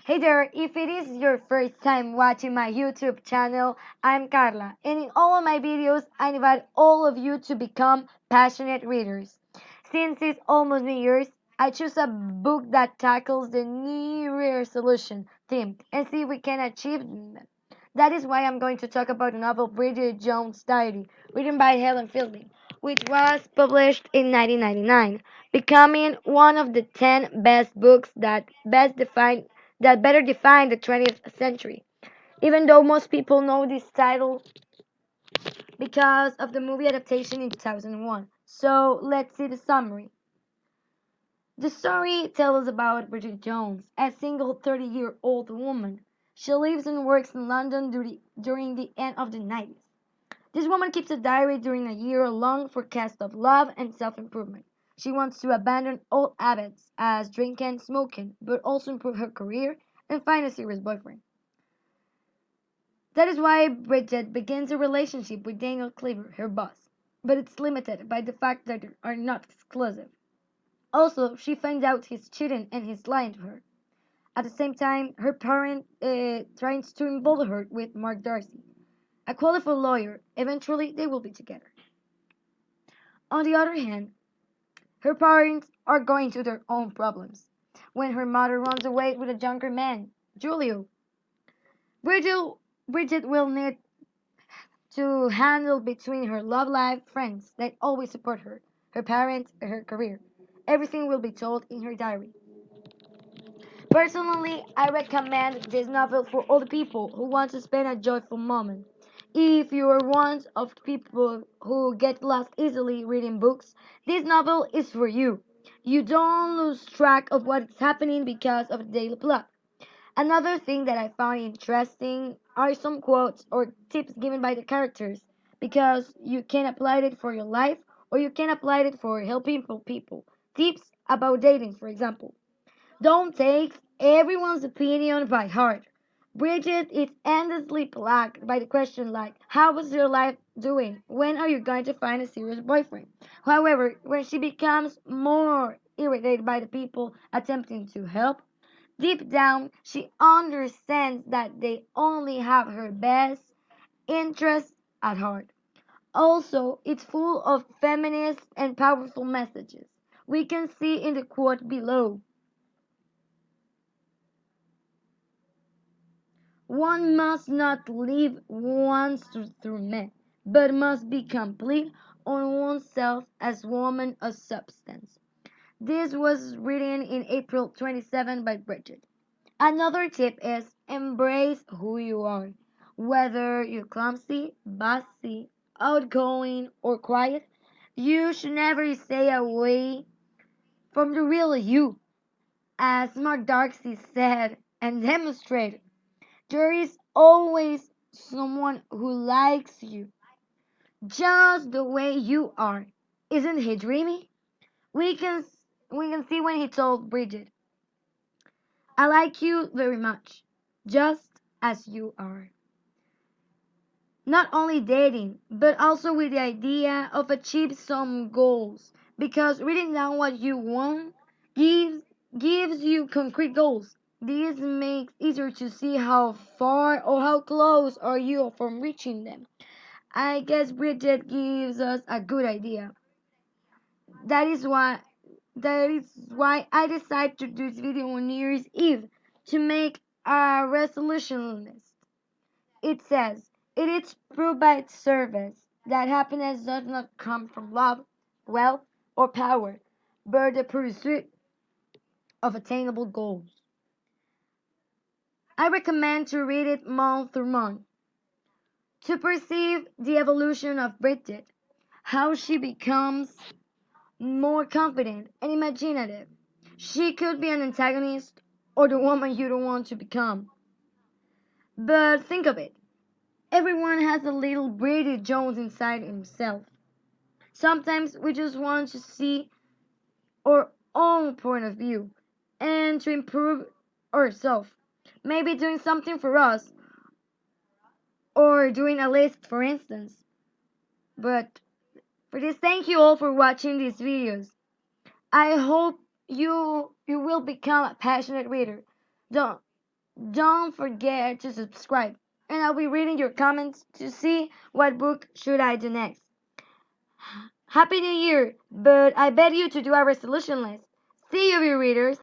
Hey there, if it is your first time watching my YouTube channel, I'm Carla, and in all of my videos, I invite all of you to become passionate readers. Since it's almost New Year's, I choose a book that tackles the New Year solution theme and see if we can achieve them. That is why I'm going to talk about the novel Bridget Jones' Diary, written by Helen Fielding, which was published in 1999, becoming one of the 10 best books that better define the 20th century. Even though most people know this title because of the movie adaptation in 2001. So let's see the summary. The story tells about Bridget Jones, a single 30-year-old woman. She lives and works in London during the end of the 90s. This woman keeps a diary during a year-long forecast of love and self-improvement. She wants to abandon old habits as drinking, smoking, but also improve her career and find a serious boyfriend. That is why Bridget begins a relationship with Daniel Cleaver, her boss, but it's limited by the fact that they are not exclusive. Also, she finds out he's cheating and he's lying to her. At the same time, her parent tries to involve her with Mark Darcy, a qualified lawyer. Eventually, they will be together. On the other hand, her parents are going through their own problems. When her mother runs away with a younger man, Julio, Bridget, Bridget will need to handle between her love life, friends that always support her, her parents, and her career. Everything will be told in her diary. Personally, I recommend this novel for all the people who want to spend a joyful moment. If you are one of the people who get lost easily reading books, this novel is for you. You don't lose track of what's happening because of the daily plot. Another thing that I found interesting are some quotes or tips given by the characters because you can apply it for your life or you can apply it for helping people. Tips about dating, for example. Don't take everyone's opinion by heart. Bridget is endlessly plagued by the question like, how is your life doing? When are you going to find a serious boyfriend? However, when she becomes more irritated by the people attempting to help, deep down, she understands that they only have her best interests at heart. Also, it's full of feminist and powerful messages. We can see in the quote below. One must not live once through men, but must be complete on oneself as woman of substance. This was written in April 27 by Bridget. Another tip is embrace who you are. Whether you're clumsy, bossy, outgoing, or quiet, you should never stay away from the real you. As Mark Darcy said and demonstrated, there is always someone who likes you just the way you are. Isn't he dreamy? We can we can see when he told Bridget, "I like you very much, just as you are." Not only dating, but also with the idea of achieve some goals. Because writing down what you want gives you concrete goals. This makes easier to see how far or how close are you from reaching them. I guess Bridget gives us a good idea. That is why that is why I decided to do this video on New Year's Eve to make a resolution list. It says, it is proved by service that happiness does not come from love, wealth, or power, but the pursuit of attainable goals. I recommend to read it month through month to perceive the evolution of Bridget, how she becomes more confident and imaginative. She could be an antagonist or the woman you don't want to become. But think of it. Everyone has a little Bridget Jones inside himself. Sometimes we just want to see our own point of view and to improve ourselves. Maybe doing something for us or doing a list, for instance. But for this, thank you all for watching these videos. I hope you will become a passionate reader. Don't Don't forget to subscribe, and I'll be reading your comments to see what book should I do next. Happy New Year, but I beg you to do a resolution list. See you, readers.